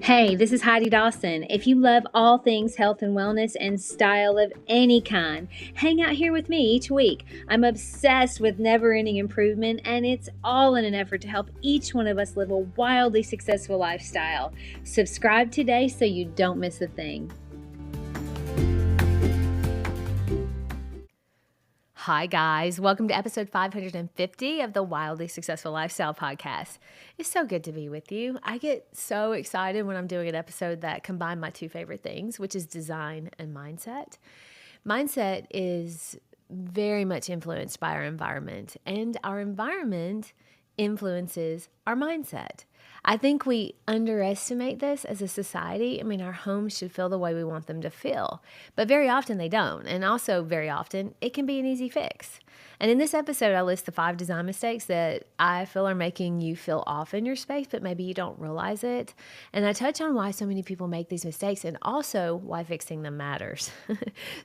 Hey, this is Heidi Dawson. If you love all things health and wellness and style of any kind, hang out here with me each week. I'm obsessed with never-ending improvement, and it's all in an effort to help each one of us live a wildly successful lifestyle. Subscribe today so you don't miss a thing. Hi, guys. Welcome to episode 550 of the Wildly Successful Lifestyle Podcast. It's so good to be with you. I get so excited when I'm doing an episode that combine my two favorite things, which is design and mindset. Mindset is very much influenced by our environment, and our environment influences our mindset. I think we underestimate this as a society. I mean, our homes should feel the way we want them to feel, but very often they don't. And also, very often, it can be an easy fix. And in this episode, I list the 5 design mistakes that I feel are making you feel off in your space, but maybe you don't realize it. And I touch on why so many people make these mistakes and also why fixing them matters.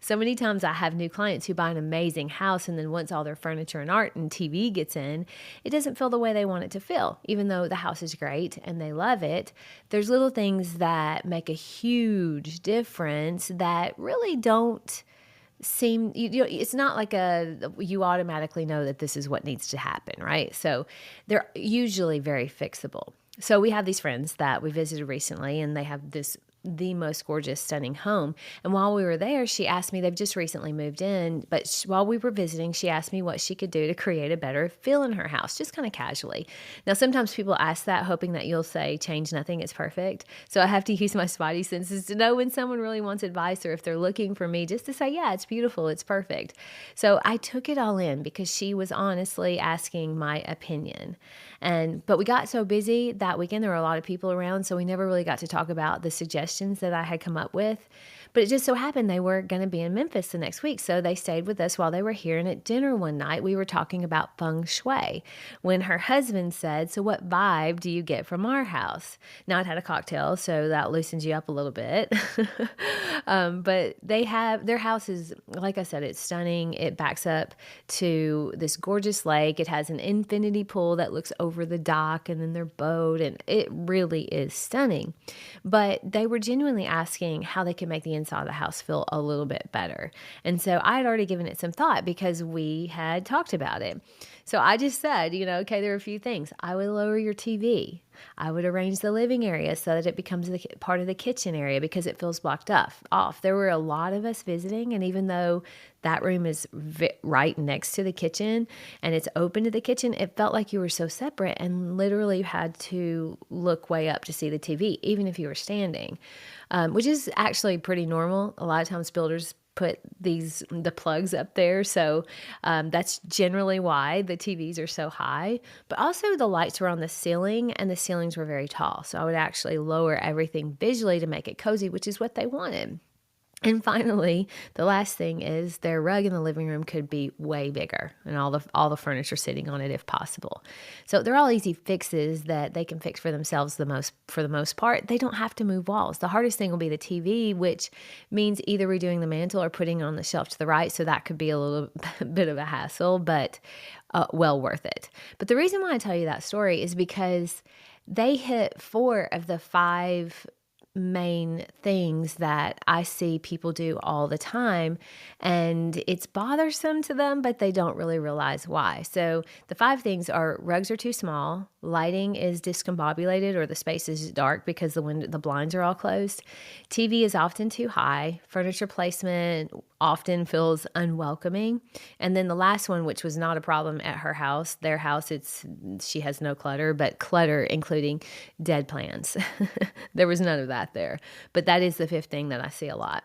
So many times I have new clients who buy an amazing house, and then once all their furniture and art and TV gets in, it doesn't feel the way they want it to feel. Even though the house is great and they love it, there's little things that make a huge difference that really don't seem, it's not like you automatically know that this is what needs to happen, right? So they're usually very fixable. So we have these friends that we visited recently, and they have the most gorgeous, stunning home. And while we were there, she asked me, they've just recently moved in, but while we were visiting, she asked me what she could do to create a better feel in her house, just kind of casually. Now, sometimes people ask that hoping that you'll say, change nothing, it's perfect. So I have to use my spidey senses to know when someone really wants advice, or if they're looking for me just to say, yeah, it's beautiful, it's perfect. So I took it all in because she was honestly asking my opinion. But we got so busy that weekend, there were a lot of people around, so we never really got to talk about the suggestions that I had come up with. But it just so happened they were going to be in Memphis the next week, so they stayed with us while they were here. And at dinner one night, we were talking about Feng Shui when her husband said, so what vibe do you get from our house? Now, I'd had a cocktail, so that loosens you up a little bit. But their house is, like I said, it's stunning. It backs up to this gorgeous lake. It has an infinity pool that looks over the dock and then their boat, and it really is stunning. But they were genuinely asking how they could make the inside of the house feel a little bit better. And so I had already given it some thought because we had talked about it. So I just said, okay, there are a few things. I would lower your TV. I would arrange the living area so that it becomes part of the kitchen area because it feels blocked off. There were a lot of us visiting, and even though that room is right next to the kitchen and it's open to the kitchen, it felt like you were so separate and literally you had to look way up to see the TV, even if you were standing, which is actually pretty normal. A lot of times builders put the plugs up there. So that's generally why the TVs are so high. But also the lights were on the ceiling, and the ceilings were very tall. So I would actually lower everything visually to make it cozy, which is what they wanted. And finally, the last thing is their rug in the living room could be way bigger and all the furniture sitting on it if possible. So they're all easy fixes that they can fix for themselves for the most part. They don't have to move walls. The hardest thing will be the TV, which means either redoing the mantle or putting it on the shelf to the right. So that could be a little bit of a hassle, but well worth it. But the reason why I tell you that story is because they hit 4 of the 5 main things that I see people do all the time, and it's bothersome to them, but they don't really realize why. So the 5 things are: rugs are too small, lighting is discombobulated or the space is dark because the blinds are all closed, TV is often too high, furniture placement often feels unwelcoming, and then the last one, which was not a problem at their house, she has no clutter, but clutter including dead plants. There was none of that there, but that is the 5th thing that I see a lot.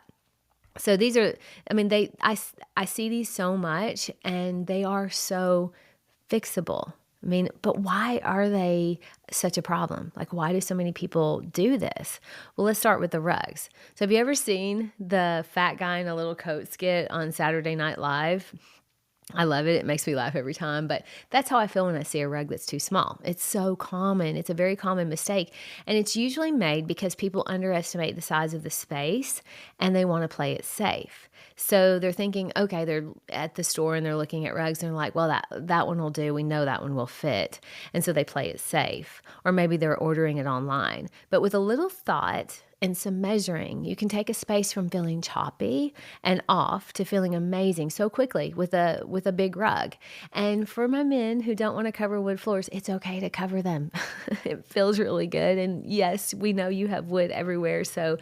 So these are, I see these so much, and they are so fixable. But why are they such a problem? Like, why do so many people do this? Well, let's start with the rugs. So have you ever seen the fat guy in a little coat skit on Saturday Night Live? I love it. It makes me laugh every time, but that's how I feel when I see a rug that's too small. It's so common. It's a very common mistake, and it's usually made because people underestimate the size of the space and they want to play it safe. So they're thinking, okay, they're at the store and they're looking at rugs and they're like, well, that one will do. We know that one will fit. And so they play it safe. Or maybe they're ordering it online. But with a little thought and some measuring, you can take a space from feeling choppy and off to feeling amazing so quickly with a big rug. And for my men who don't want to cover wood floors, it's okay to cover them. It feels really good. And yes, we know you have wood everywhere, so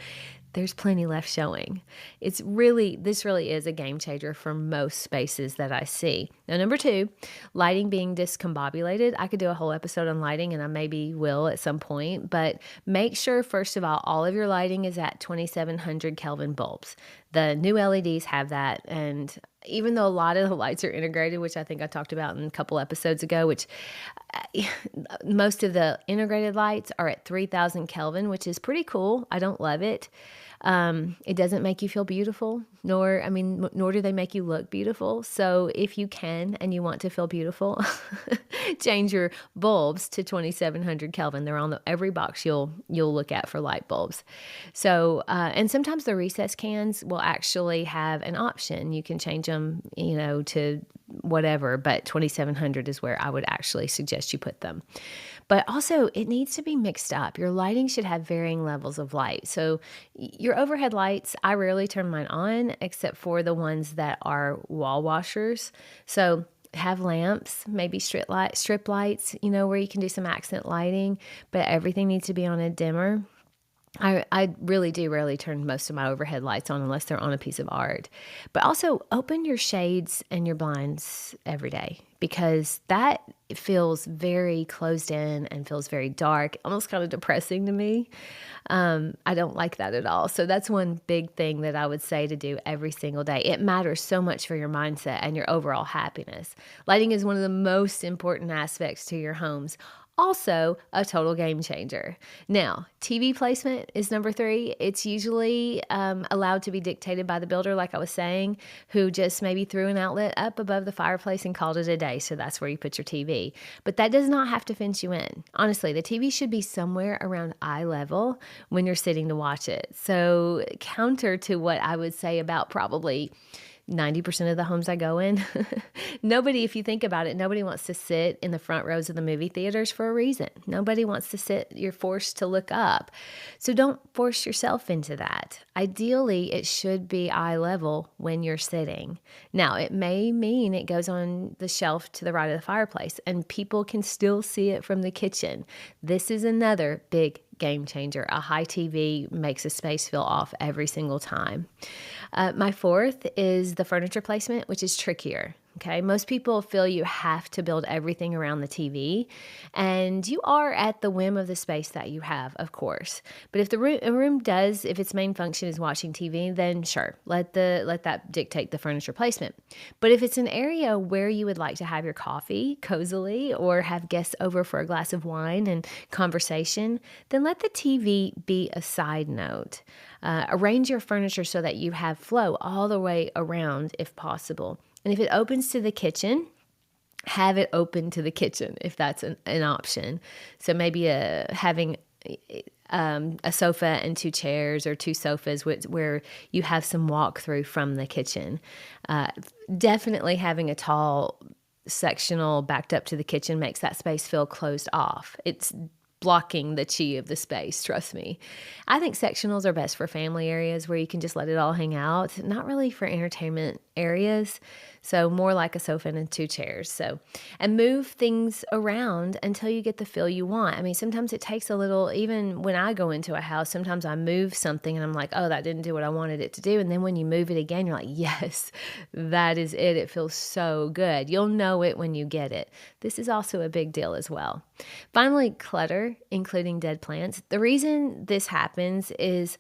there's plenty left showing. This really is a game changer for most spaces that I see. Now, number 2, lighting being discombobulated. I could do a whole episode on lighting, and I maybe will at some point, but make sure, first of all of your lighting is at 2700 Kelvin bulbs. The new LEDs have that, and even though a lot of the lights are integrated, which I think I talked about in a couple episodes ago, which most of the integrated lights are at 3000 Kelvin, which is pretty cool. I don't love it. It doesn't make you feel beautiful, nor do they make you look beautiful. So if you can and you want to feel beautiful, change your bulbs to 2700 Kelvin. They're on every box you'll look at for light bulbs. So, and sometimes the recess cans will actually have an option. You can change them, to whatever, but 2700 is where I would actually suggest you put them. But also, it needs to be mixed up. Your lighting should have varying levels of light. So your overhead lights, I rarely turn mine on except for the ones that are wall washers. So have lamps, maybe strip lights, where you can do some accent lighting, but everything needs to be on a dimmer. I really do rarely turn most of my overhead lights on unless they're on a piece of art. But also open your shades and your blinds every day, because that feels very closed in and feels very dark, almost kind of depressing to me. I don't like that at all. So that's one big thing that I would say to do every single day. It matters so much for your mindset and your overall happiness. Lighting is one of the most important aspects to your homes. Also a total game changer. Now, TV placement is number 3. It's usually allowed to be dictated by the builder, like I was saying, who just maybe threw an outlet up above the fireplace and called it a day. So that's where you put your TV. But that does not have to fence you in. Honestly, the TV should be somewhere around eye level when you're sitting to watch it. So counter to what I would say about probably 90% of the homes I go in, if you think about it, nobody wants to sit in the front rows of the movie theaters for a reason. Nobody wants to sit, you're forced to look up. So don't force yourself into that. Ideally, it should be eye level when you're sitting. Now, it may mean it goes on the shelf to the right of the fireplace and people can still see it from the kitchen. This is another big game changer. A high TV makes a space feel off every single time. My 4th is the furniture placement, which is trickier. Okay, most people feel you have to build everything around the TV, and you are at the whim of the space that you have, of course. But if a room does, if its main function is watching TV, then sure, let that dictate the furniture placement. But if it's an area where you would like to have your coffee cozily or have guests over for a glass of wine and conversation, then let the TV be a side note. Arrange your furniture so that you have flow all the way around if possible. And if it opens to the kitchen, have it open to the kitchen if that's an option. So maybe having a sofa and 2 chairs or 2 sofas where you have some walk-through from the kitchen. Definitely having a tall sectional backed up to the kitchen makes that space feel closed off. It's blocking the chi of the space, trust me. I think sectionals are best for family areas where you can just let it all hang out, not really for entertainment areas. So more like a sofa and 2 chairs. And move things around until you get the feel you want. I mean, sometimes it takes a little, even when I go into a house, sometimes I move something and I'm like, oh, that didn't do what I wanted it to do. And then when you move it again, you're like, yes, that is it. It feels so good. You'll know it when you get it. This is also a big deal as well. Finally, clutter, including dead plants. The reason this happens is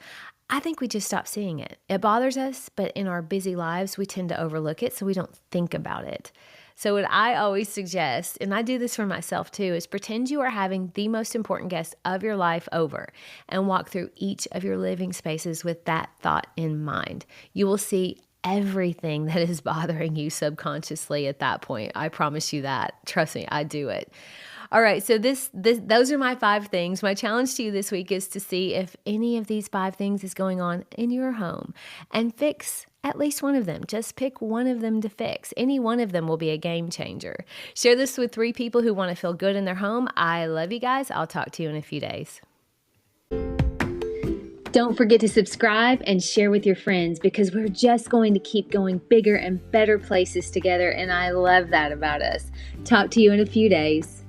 I think we just stop seeing it. It bothers us, but in our busy lives, we tend to overlook it, so we don't think about it. So what I always suggest, and I do this for myself too, is pretend you are having the most important guest of your life over and walk through each of your living spaces with that thought in mind. You will see everything that is bothering you subconsciously at that point. I promise you that. Trust me, I do it. All right, so those are my 5 things. My challenge to you this week is to see if any of these 5 things is going on in your home and fix at least one of them. Just pick one of them to fix. Any one of them will be a game changer. Share this with 3 people who want to feel good in their home. I love you guys. I'll talk to you in a few days. Don't forget to subscribe and share with your friends, because we're just going to keep going bigger and better places together, and I love that about us. Talk to you in a few days.